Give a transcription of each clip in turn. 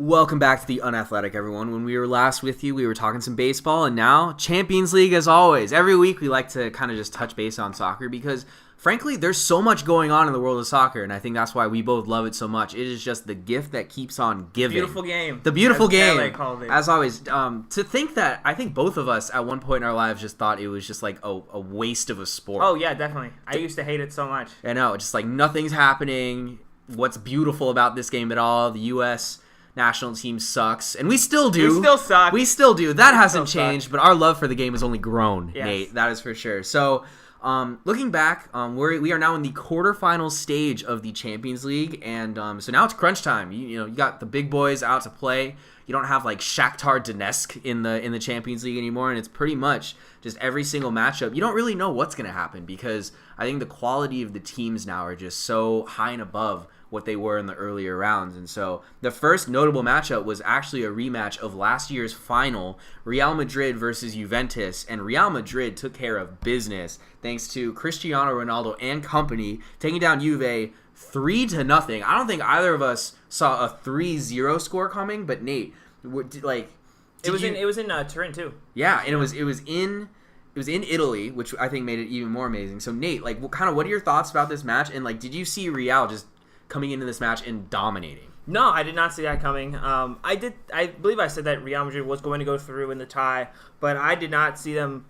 Welcome back to the Unathletic, everyone. When we were last with you, we were talking some baseball, and now Champions League as always. Every week we like to kind of just touch base on soccer because, frankly, there's so much going on in the world of soccer, and I think that's why we both love it so much. It is just the gift that keeps on giving. Beautiful game. The beautiful game. LA called it. As always, to think that I think both of us at one point in our lives just thought it was just like a waste of a sport. Oh, yeah, definitely. I used to hate it so much. I know, just like nothing's happening. What's beautiful about this game at all? The U.S. national team sucks, and we still do. We still suck. We still do. That hasn't changed, but our love for the game has only grown, Yes. Nate. That is for sure. So, looking back, we are now in the quarterfinal stage of the Champions League, and so now it's crunch time. You got the big boys out to play. You don't have like Shakhtar Donetsk in the Champions League anymore, and it's pretty much just every single matchup. You don't really know what's going to happen because I think the quality of the teams now are just so high and above what they were in the earlier rounds. And so the first notable matchup was actually a rematch of last year's final, Real Madrid versus Juventus, and Real Madrid took care of business thanks to Cristiano Ronaldo and company taking down Juve 3-0. I don't think either of us saw a 3-0 score coming, but Nate, It was in Turin too. Yeah, and it was in Italy, which I think made it even more amazing. So Nate, what are your thoughts about this match? And did you see Real just coming into this match and dominating? No, I did not see that coming. I believe I said that Real Madrid was going to go through in the tie, but I did not see them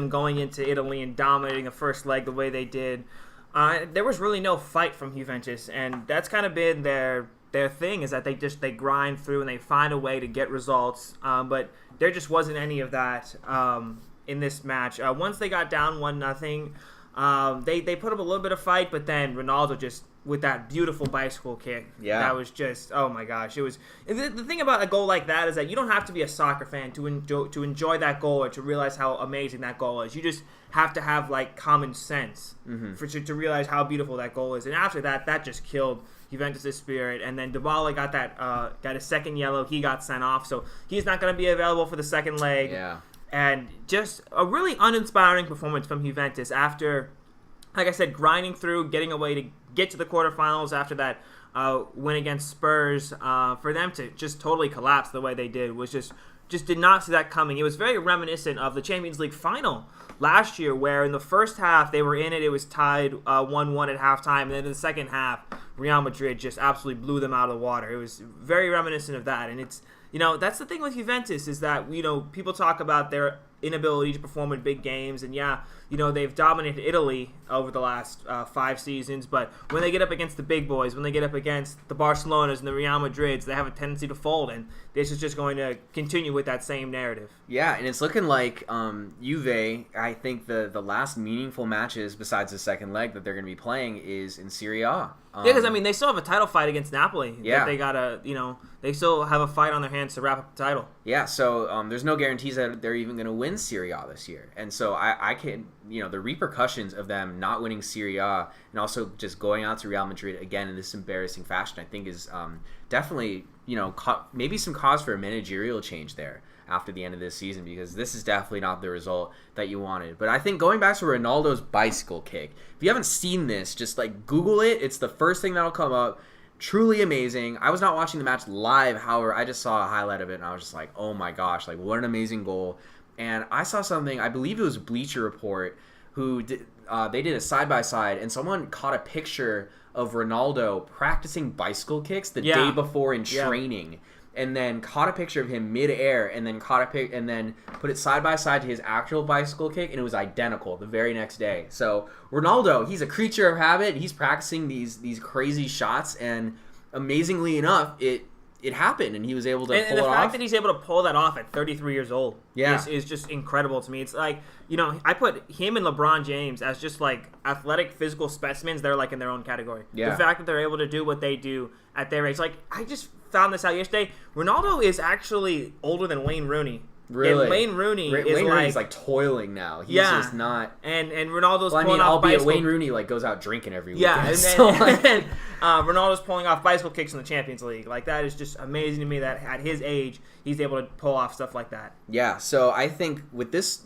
going into Italy and dominating the first leg the way they did. There was really no fight from Juventus, and that's kind of been their thing, is that they grind through and they find a way to get results. But there just wasn't any of that in this match. Once they got down 1-0, they put up a little bit of fight, but then Ronaldo just, with that beautiful bicycle kick, that was just, oh my gosh. It was the thing about a goal like that is that you don't have to be a soccer fan to enjoy that goal or to realize how amazing that goal is. You just have to have common sense to realize how beautiful that goal is. And after that just killed Juventus' spirit. And then Dybala got a second yellow. He got sent off, so he's not going to be available for the second leg. Yeah. And just a really uninspiring performance from Juventus after, like I said, grinding through, getting a way to get to the quarterfinals after that win against Spurs. For them to just totally collapse the way they did was just did not see that coming. It was very reminiscent of the Champions League final last year, where in the first half they were in it. It was tied 1-1 at halftime, and then in the second half, Real Madrid just absolutely blew them out of the water. It was very reminiscent of that, and it's, that's the thing with Juventus, is that, people talk about their inability to perform in big games, and they've dominated Italy over the last 5 seasons, but when they get up against the big boys, when they get up against the Barcelonas and the Real Madrids, they have a tendency to fold, and this is just going to continue with that same narrative. Yeah, and it's looking like Juve, I think the last meaningful matches besides the second leg that they're going to be playing is in Serie A. Because, they still have a title fight against Napoli. Yeah. They gotta, they still have a fight on their hands to wrap up the title. Yeah, so there's no guarantees that they're even going to win Serie A this year. And so I can, the repercussions of them not winning Serie A and also just going out to Real Madrid again in this embarrassing fashion, I think is definitely, maybe some cause for a managerial change there after the end of this season, because this is definitely not the result that you wanted. But I think going back to Ronaldo's bicycle kick, if you haven't seen this, just Google it. It's the first thing that'll come up. Truly amazing. I was not watching the match live, however, I just saw a highlight of it, and I was just like, oh my gosh, what an amazing goal. And I saw something, I believe it was Bleacher Report, who did, they did a side-by-side, and someone caught a picture of Ronaldo practicing bicycle kicks the day before in training. And then caught a picture of him mid-air, and then and then put it side by side to his actual bicycle kick, and it was identical the very next day. So Ronaldo, he's a creature of habit. He's practicing these crazy shots, and amazingly enough, it happened, and he was able to pull it off. And the fact that he's able to pull that off at 33 years old is just incredible to me. It's like, I put him and LeBron James as just athletic physical specimens. They're in their own category. Yeah. The fact that they're able to do what they do at their age. I just found this out yesterday. Ronaldo is actually older than Wayne Rooney. Really? And Wayne Rooney Rooney's toiling now. He's just not. And Ronaldo's pulling off bicycle. Wayne Rooney goes out drinking every weekend. Yeah, and then Ronaldo's pulling off bicycle kicks in the Champions League. That is just amazing to me that at his age he's able to pull off stuff like that. Yeah, so I think with this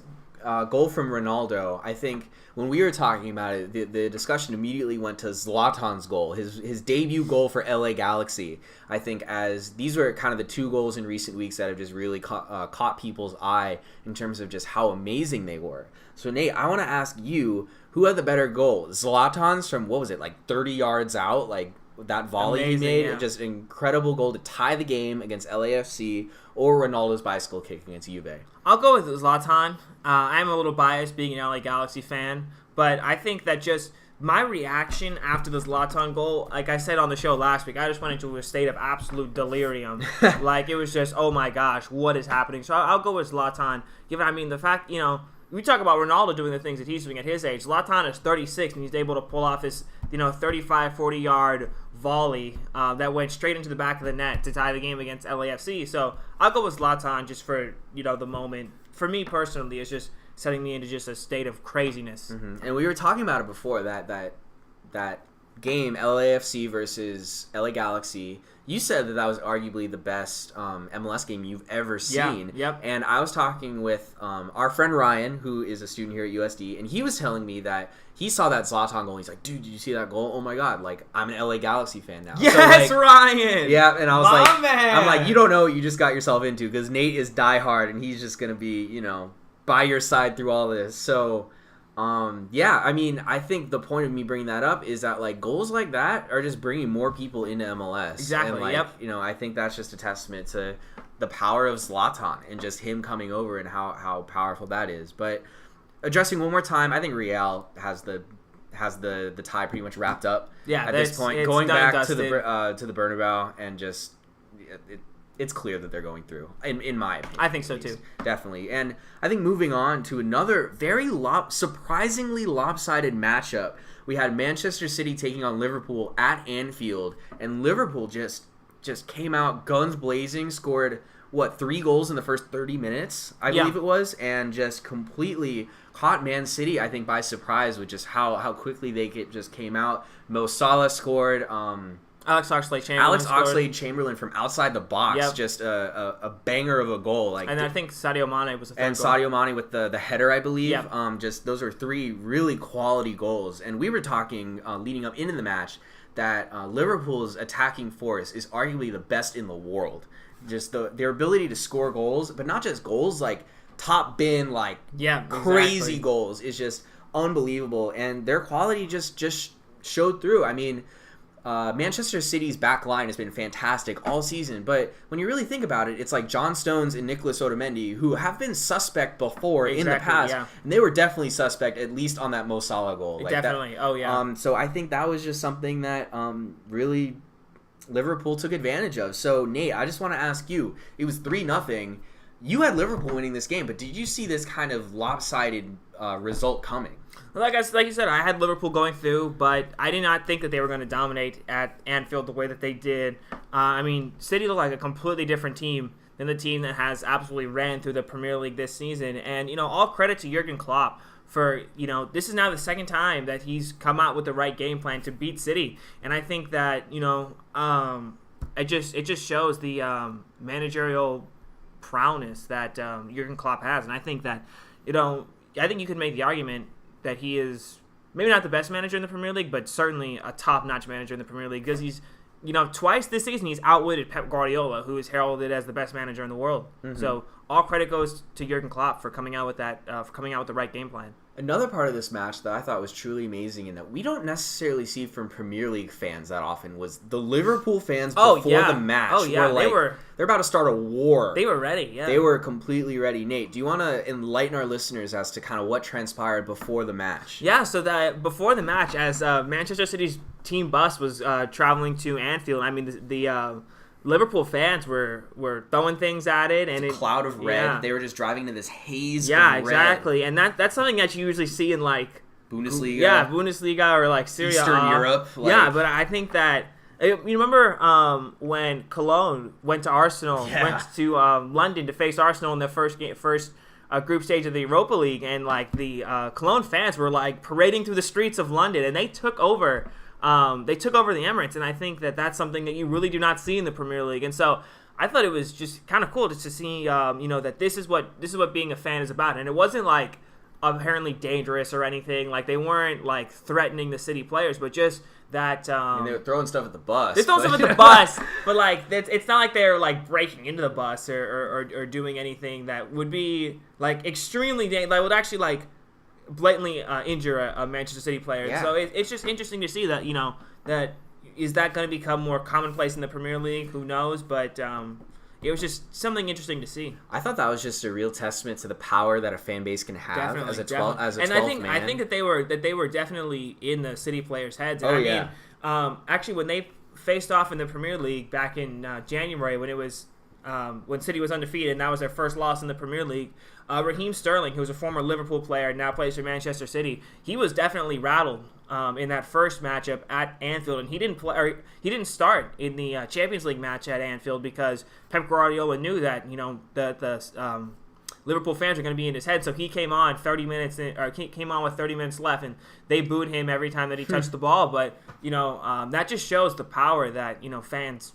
goal from Ronaldo, I think when we were talking about it, the discussion immediately went to Zlatan's goal, his debut goal for LA Galaxy. I think as these were kind of the two goals in recent weeks that have just really caught people's eye in terms of just how amazing they were. So Nate, I want to ask you, who had the better goal? Zlatan's from, what was it, like 30 yards out, like that volley he made, just an incredible goal to tie the game against LAFC, or Ronaldo's bicycle kick against Juve? I'll go with Zlatan. I'm a little biased being an LA Galaxy fan, but I think that just my reaction after the Zlatan goal, like I said on the show last week, I just went into a state of absolute delirium. Like, it was just, oh my gosh, what is happening? So I'll go with Zlatan. The fact, we talk about Ronaldo doing the things that he's doing at his age. Zlatan is 36, and he's able to pull off this, 35, 40-yard volley that went straight into the back of the net to tie the game against LAFC. So I'll go with Zlatan just for, the moment. For me personally, it's just setting me into just a state of craziness. Mm-hmm. And we were talking about it before, that game, LAFC versus LA Galaxy. You said that was arguably the best MLS game you've ever seen. Yeah, yep. And I was talking with our friend Ryan, who is a student here at USD, and he was telling me that he saw that Zlatan goal. And he's like, dude, did you see that goal? Oh my God, like, I'm an LA Galaxy fan now. Yes, so, Ryan! Yeah, and I was man. I'm like, you don't know what you just got yourself into, because Nate is diehard, and he's just going to be, by your side through all this. So, I think the point of me bringing that up is that, like, goals like that are just bringing more people into MLS. Exactly, and, I think that's just a testament to the power of Zlatan and just him coming over and how powerful that is. But addressing one more time, I think Real has the tie pretty much wrapped up at this point. Going back to the Bernabeu, and just it's clear that they're going through, in my opinion. I think so too. Definitely. And I think moving on to another very surprisingly lopsided matchup, we had Manchester City taking on Liverpool at Anfield, and Liverpool just came out guns blazing, scored 3 goals in the first 30 minutes, I believe it was, and just completely caught Man City, I think, by surprise with just how quickly they just came out. Mo Salah scored. Alex Oxlade-Chamberlain from outside the box, just a banger of a goal. And I think Sadio Mane was the third goal. Sadio Mane with the header, I believe. Just those are 3 really quality goals. And we were talking leading up into the match that Liverpool's attacking force is arguably the best in the world. Just their ability to score goals, but not just goals, like top bin, crazy goals is just unbelievable. And their quality just showed through. I mean, Manchester City's back line has been fantastic all season, but when you really think about it, it's like John Stones and Nicolas Otamendi, who have been suspect before in the past, and they were definitely suspect, at least on that Mo Salah goal. So I think that was just something that really Liverpool took advantage of. So Nate, I just want to ask you, it was 3-0. You had Liverpool winning this game, but did you see this kind of lopsided result coming? Like you said, I had Liverpool going through, but I did not think that they were going to dominate at Anfield the way that they did. City looked like a completely different team than the team that has absolutely ran through the Premier League this season. And, all credit to Jurgen Klopp for, this is now the second time that he's come out with the right game plan to beat City. And I think that, it just shows the managerial prowess that Jurgen Klopp has. And I think that, I think you could make the argument that he is maybe not the best manager in the Premier League, but certainly a top-notch manager in the Premier League, because he's, twice this season he's outwitted Pep Guardiola, who is heralded as the best manager in the world. Mm-hmm. So all credit goes to Jurgen Klopp for coming out with that, for coming out with the right game plan. Another part of this match that I thought was truly amazing and that we don't necessarily see from Premier League fans that often was the Liverpool fans before the match. Oh, yeah. They're about to start a war. They were ready, yeah. They were completely ready. Nate, do you want to enlighten our listeners as to kind of what transpired before the match? Yeah, so that before the match, as Manchester City's team bus was traveling to Anfield, the Liverpool fans were throwing things at it, and a cloud of red. Yeah. They were just driving into this haze. Yeah, of red. Exactly, and that's something that you usually see in Bundesliga. Yeah, Bundesliga or Serie A. Eastern Europe. Yeah, but I think that you remember when Cologne went to Arsenal, went to London to face Arsenal in the first group stage of the Europa League, and the Cologne fans were parading through the streets of London, and they took over. They took over the Emirates, and I think that that's something that you really do not see in the Premier League. And so I thought it was just kind of cool just to see, that this is what being a fan is about. And it wasn't apparently dangerous or anything. Like, they weren't like threatening the City players, but just that they were throwing stuff at the bus. They're throwing stuff at the bus, but like it's not like they're like breaking into the bus or doing anything that would be like extremely dangerous. That would actually like blatantly injure a Manchester City player. Yeah. So it's just interesting to see that, that is that going to become more commonplace in the Premier League? Who knows? But it was just something interesting to see. I thought that was just a real testament to the power that a fan base can have as a 12th and man. I think that they were definitely in the City players' heads. And actually, when they faced off in the Premier League back in January, when it was when City was undefeated and that was their first loss in the Premier League, Raheem Sterling, who was a former Liverpool player and now plays for Manchester City, he was definitely rattled in that first matchup at Anfield, and he didn't start in the Champions League match at Anfield because Pep Guardiola knew that the Liverpool fans were going to be in his head, so he came on with 30 minutes left, and they booed him every time that he touched the ball. But that just shows the power that fans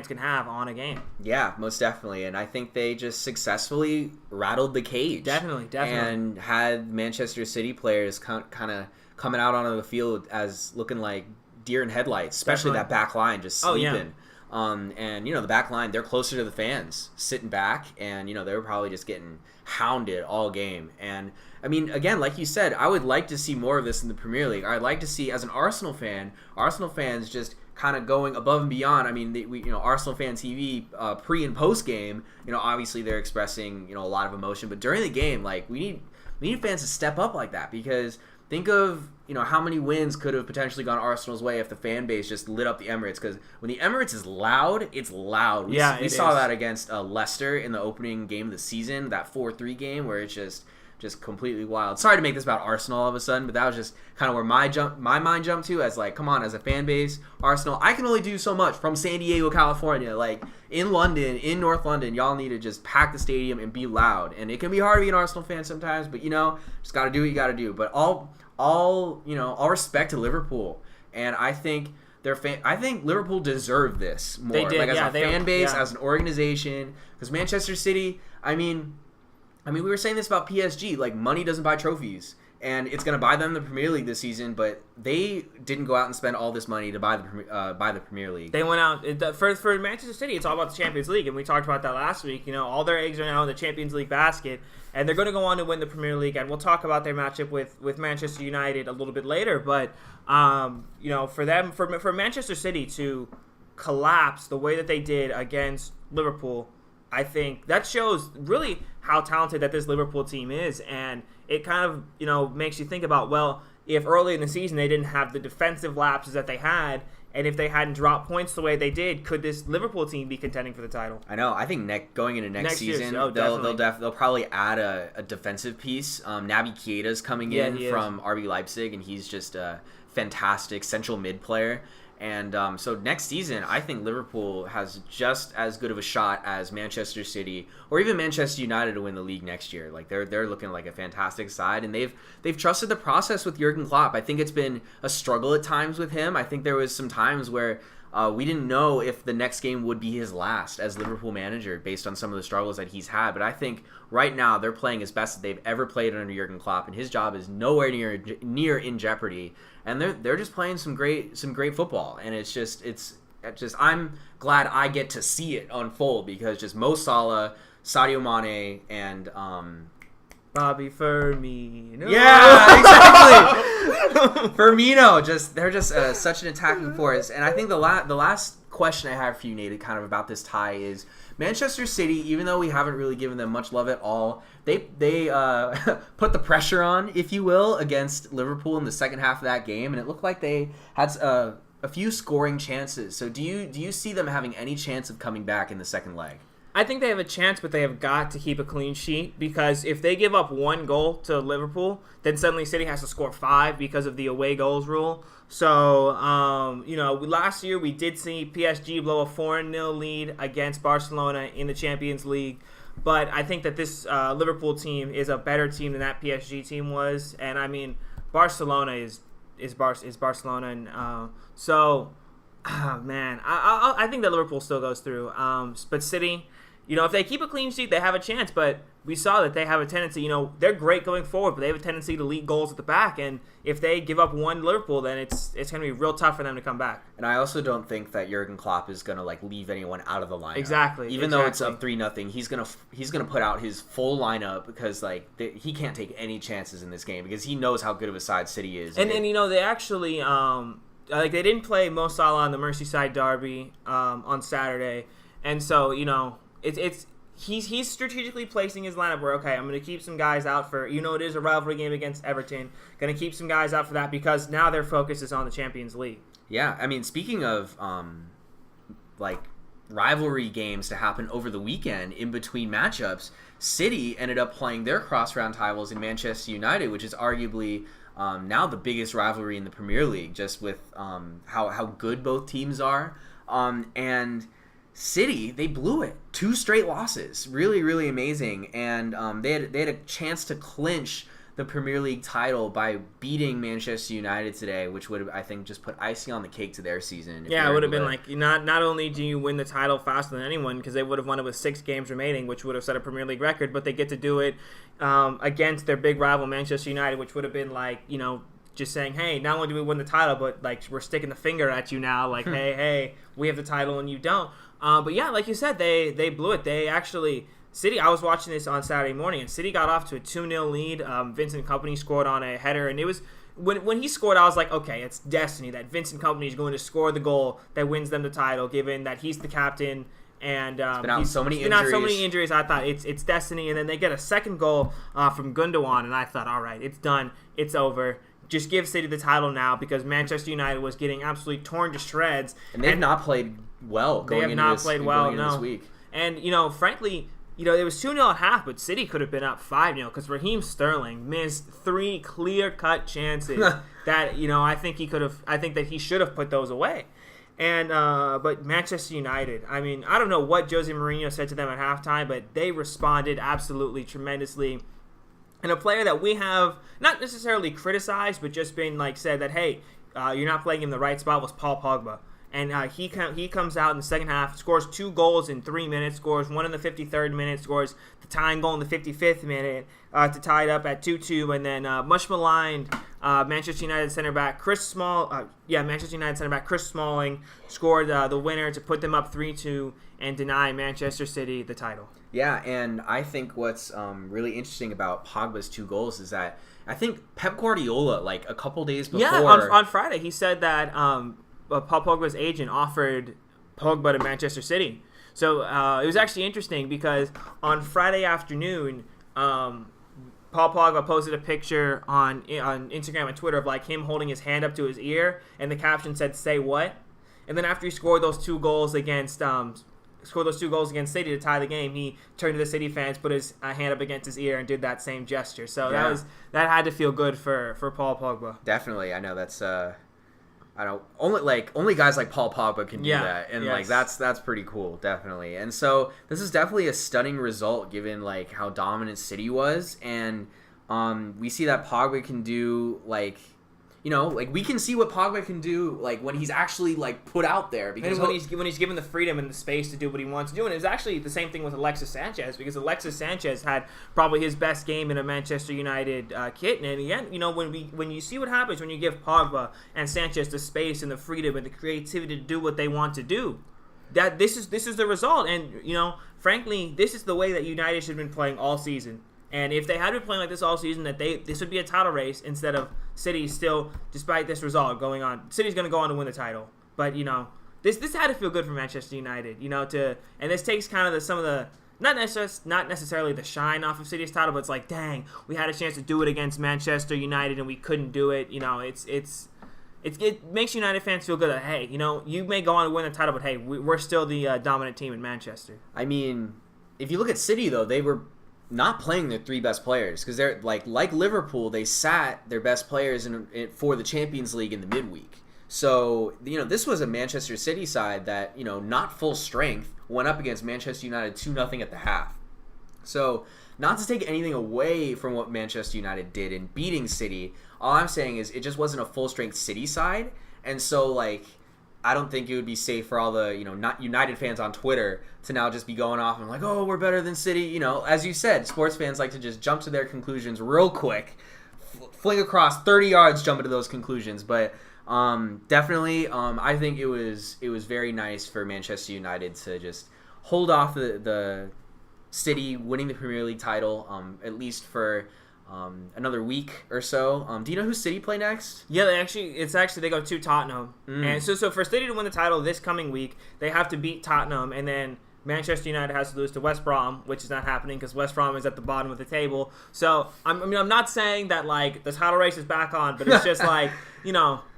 can have on a game. Yeah, most definitely. And I think they just successfully rattled the cage. Definitely. And had Manchester City players kind of coming out onto the field as looking like deer in headlights, especially that back line just sleeping. And the back line, they're closer to the fans, sitting back, and they were probably just getting hounded all game. And I mean, again, like you said, I would like to see more of this in the Premier League. I'd like to see, as an Arsenal fans just kind of going above and beyond. I mean, Arsenal Fan TV pre and post game, obviously they're expressing a lot of emotion, but during the game, like we need fans to step up like that, because think of how many wins could have potentially gone Arsenal's way if the fan base just lit up the Emirates. Because when the Emirates is loud, it's loud. We saw that against Leicester in the opening game of the season, that 4-3 game, where it's just completely wild. Sorry to make this about Arsenal all of a sudden, but that was just kind of where my mind jumped to, as like, come on, as a fan base, Arsenal, I can only do so much from San Diego, California. Like, in London, in North London, y'all need to just pack the stadium and be loud. And it can be hard to be an Arsenal fan sometimes, but just got to do what you got to do. But all respect to Liverpool, and I think I think Liverpool deserved this more. They did, like, as a fan base, as an organization, because Manchester City, I mean, we were saying this about PSG. Like, money doesn't buy trophies, and it's going to buy them the Premier League this season. But they didn't go out and spend all this money to buy the Premier League. They went out for Manchester City. It's all about the Champions League, and we talked about that last week. All their eggs are now in the Champions League basket, and they're going to go on to win the Premier League. And we'll talk about their matchup with Manchester United a little bit later. But for Manchester City to collapse the way that they did against Liverpool, I think that shows really how talented that this Liverpool team is, and it kind of makes you think about, well, if early in the season they didn't have the defensive lapses that they had, and if they hadn't dropped points the way they did, could this Liverpool team be contending for the title? I know. I think going into next season, they'll probably add a defensive piece. Naby Keita's coming in from RB Leipzig, and he's just a fantastic central mid player. And so next season, I think Liverpool has just as good of a shot as Manchester City or even Manchester United to win the league next year. Like, they're looking like a fantastic side, and they've trusted the process with Jurgen Klopp. I think it's been a struggle at times with him. I think there was some times where we didn't know if the next game would be his last as Liverpool manager based on some of the struggles that he's had. But I think right now they're playing as best that they've ever played under Jurgen Klopp, and his job is nowhere near in jeopardy. And they're just playing some great football, and it's just I'm glad I get to see it unfold, because just Mo Salah, Sadio Mane, and Bobby Firmino. Yeah, exactly. Firmino, they're just such an attacking force. And I think the last question I have for you, Nate, kind of about this tie is Manchester City. Even though we haven't really given them much love at all, they put the pressure on, if you will, against Liverpool in the second half of that game, and it looked like they had a few scoring chances. So do you see them having any chance of coming back in the second leg? I think they have a chance, but they have got to keep a clean sheet, because if they give up one goal to Liverpool, then suddenly City has to score 5 because of the away goals rule. So, last year we did see PSG blow a 4-0 lead against Barcelona in the Champions League, but I think that this Liverpool team is a better team than that PSG team was, and I mean, Barcelona is Barcelona, and I think that Liverpool still goes through, but City, if they keep a clean sheet, they have a chance. But we saw that they have a tendency, they're great going forward, but they have a tendency to leak goals at the back. And if they give up one to Liverpool, then it's going to be real tough for them to come back. And I also don't think that Jurgen Klopp is going to leave anyone out of the lineup. Exactly. Even though it's up 3-0, he's gonna put out his full lineup because he can't take any chances in this game because he knows how good of a side City is. And they actually they didn't play Mo Salah on the Merseyside derby on Saturday, and so he's strategically placing his lineup where, okay, I'm going to keep some guys out for, it is a rivalry game against Everton. Going to keep some guys out for that because now their focus is on the Champions League. Yeah, I mean, speaking of rivalry games to happen over the weekend in between matchups, City ended up playing their cross-round rivals in Manchester United, which is arguably now the biggest rivalry in the Premier League, just with how good both teams are. And City, they blew it. 2 straight losses. Really, really amazing. And they had a chance to clinch the Premier League title by beating Manchester United today, which would have, I think, just put icing on the cake to their season. Yeah, it would have been not only do you win the title faster than anyone, because they would have won it with 6 games remaining, which would have set a Premier League record, but they get to do it against their big rival Manchester United, which would have been just saying, hey, not only do we win the title, but we're sticking the finger at you now, hey, we have the title and you don't. But yeah, like you said, they blew it. They actually, City, I was watching this on Saturday morning, and City got off to a 2-0 lead. Vincent Kompany scored on a header, and it was, when he scored, I was like, okay, it's destiny that Vincent Kompany is going to score the goal that wins them the title, given that he's the captain. And he's been out so many injuries. I thought it's destiny, and then they get a second goal from Gundogan, and I thought, all right, it's done, it's over. Just give City the title now because Manchester United was getting absolutely torn to shreds. And they've not played well going into this week. And, frankly, it was 2-0 at half, but City could have been up 5-0 because Raheem Sterling missed 3 clear-cut chances that, I think that he should have put those away. And but Manchester United, I mean, I don't know what Jose Mourinho said to them at halftime, but they responded absolutely tremendously. And a player that we have not necessarily criticized, but just been said that, hey, you're not playing in the right spot, was Paul Pogba. And he comes out in the second half, scores 2 goals in 3 minutes, scores 1 in the 53rd minute, scores the tying goal in the 55th minute to tie it up at 2-2. And then much maligned Manchester United center back Chris Smalling scored the winner to put them up 3-2 and deny Manchester City the title. Yeah, and I think what's really interesting about Pogba's 2 goals is that I think Pep Guardiola, a couple days before... Yeah, on Friday, he said that Paul Pogba's agent offered Pogba to Manchester City. So it was actually interesting because on Friday afternoon, Paul Pogba posted a picture on Instagram and Twitter of him holding his hand up to his ear, and the caption said, "Say what?" And then after he scored those 2 goals against City to tie the game, he turned to the City fans, put his hand up against his ear, and did that same gesture. So yeah. that had to feel good for Paul Pogba. Definitely, I know that's only guys like Paul Pogba can do that, and yes. that's pretty cool, definitely. And so this is definitely a stunning result given how dominant City was, and we see that Pogba can do we can see what Pogba can do when he's actually put out there, because when he's given the freedom and the space to do what he wants to do. And it was actually the same thing with Alexis Sanchez, because Alexis Sanchez had probably his best game in a Manchester United kit. And again, when you see what happens when you give Pogba and Sanchez the space and the freedom and the creativity to do what they want to do, that this is the result. And frankly, this is the way that United should have been playing all season. And if they had been playing like this all season, this would be a title race instead of City still, despite this result going on. City's going to go on to win the title. But, this had to feel good for Manchester United, and this takes kind of some of the, not necessarily the shine off of City's title, but it's dang, we had a chance to do it against Manchester United and we couldn't do it. It makes United fans feel good that, hey, you may go on to win the title, but hey, we're still the dominant team in Manchester. I mean, if you look at City, though, they were not playing their 3 best players, because they're like Liverpool, they sat their best players for the Champions League in the midweek. So this was a Manchester City side that not full strength went up against Manchester United 2-0 at the half. So not to take anything away from what Manchester United did in beating City, all I'm saying is it just wasn't a full strength City side, and so I don't think it would be safe for all the, not United fans on Twitter to now just be going off and like, oh, we're better than City. As you said, sports fans like to just jump to their conclusions real quick, fling across 30 yards, jump into those conclusions. But definitely, I think it was very nice for Manchester United to just hold off the City winning the Premier League title, at least for another week or so. Do you know who City play next? Yeah, they go to Tottenham, and so for City to win the title this coming week, they have to beat Tottenham, and then Manchester United has to lose to West Brom, which is not happening because West Brom is at the bottom of the table. So I'm not saying that like the title race is back on, but it's just like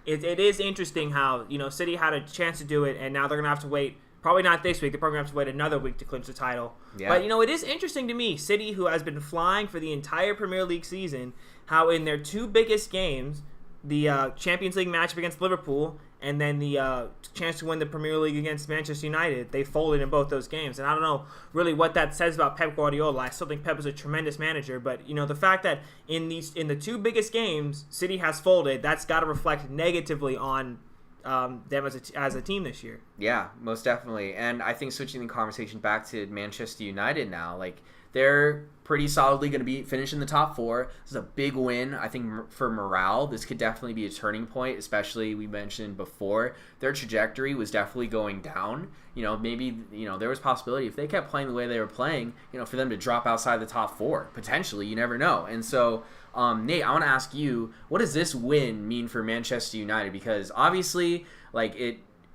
it is interesting how City had a chance to do it, and now they're gonna have to wait. Probably not this week. They're probably going to have to wait another week to clinch the title. Yeah. But, it is interesting to me, City, who has been flying for the entire Premier League season, how in their two biggest games, the Champions League matchup against Liverpool and then the chance to win the Premier League against Manchester United, they folded in both those games. And I don't know really what that says about Pep Guardiola. I still think Pep is a tremendous manager. But, the fact that in the two biggest games, City has folded, that's got to reflect negatively on them as a team this year. Yeah, most definitely. And I think switching the conversation back to Manchester United now, like they're pretty solidly going to be finishing the top four. This is a big win, I think, for morale. This could definitely be a turning point, especially we mentioned before their trajectory was definitely going down. Maybe there was possibility if they kept playing the way they were playing, for them to drop outside the top four potentially. You never know. And so Nate, I want to ask you, what does this win mean for Manchester United? Because obviously, like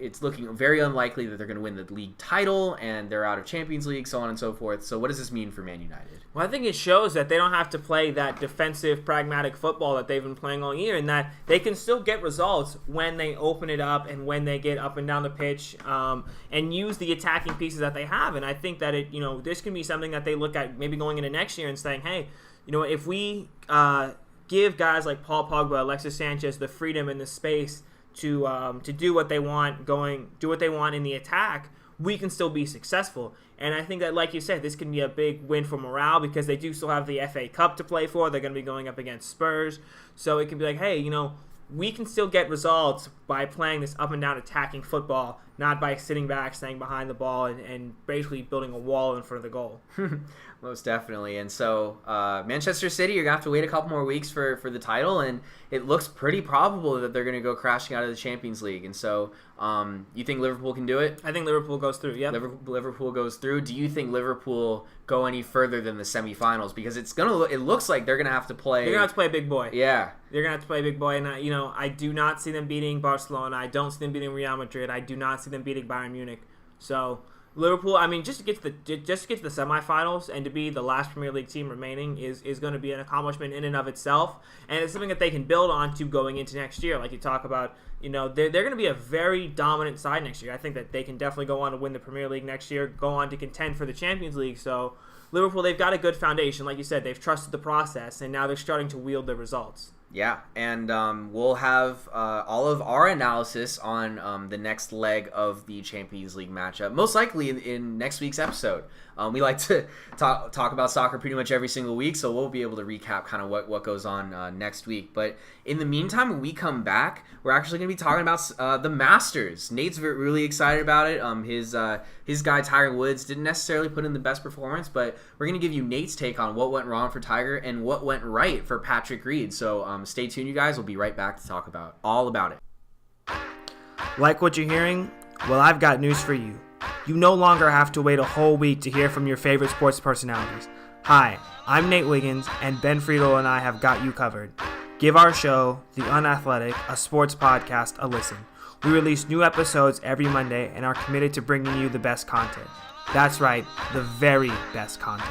it's looking very unlikely that they're going to win the league title, and they're out of Champions League, so on and so forth. So what does this mean for Man United? Well, I think it shows that they don't have to play that defensive, pragmatic football that they've been playing all year, and that they can still get results when they open it up and when they get up and down the pitch and use the attacking pieces that they have. And I think that this can be something that they look at maybe going into next year and saying, hey, if we give guys like Paul Pogba, Alexis Sanchez the freedom and the space to do what they want in the attack, we can still be successful. And I think that, like you said, this can be a big win for morale because they do still have the FA Cup to play for. They're going to be going up against Spurs. So it can be like, hey, we can still get results by playing this up and down attacking football, not by sitting back, staying behind the ball, and basically building a wall in front of the goal. Most definitely. And so Manchester City, you're going to have to wait a couple more weeks for the title, and it looks pretty probable that they're going to go crashing out of the Champions League. And so you think Liverpool can do it? I think Liverpool goes through, yeah. Liverpool goes through. Do you think Liverpool go any further than the semifinals? Because it looks like they're going to have to play... They're going to have to play a big boy. Yeah. They're going to have to play a big boy, and I do not see them beating Barcelona. I don't see them beating Real Madrid. I do not see them beating Bayern Munich. So... Liverpool, just to get to the semifinals and to be the last Premier League team remaining is going to be an accomplishment in and of itself, and it's something that they can build on to going into next year. Like you talk about, they're going to be a very dominant side next year. I think that they can definitely go on to win the Premier League next year, go on to contend for the Champions League. So Liverpool, they've got a good foundation. Like you said, they've trusted the process, and now they're starting to wield the results. Yeah, and we'll have all of our analysis on the next leg of the Champions League matchup, most likely in next week's episode. We like to talk about soccer pretty much every single week, so we'll be able to recap kind of what goes on next week. But in the meantime, when we come back, we're actually going to be talking about the Masters. Nate's really excited about it. His guy Tiger Woods didn't necessarily put in the best performance, but we're going to give you Nate's take on what went wrong for Tiger and what went right for Patrick Reed. So stay tuned, you guys. We'll be right back to talk about all about it. Like what you're hearing? Well, I've got news for you. You no longer have to wait a whole week to hear from your favorite sports personalities. Hi, I'm Nate Wiggins, and Ben Friedel and I have got you covered. Give our show, The Unathletic, a sports podcast, a listen. We release new episodes every Monday and are committed to bringing you the best content. That's right, the very best content.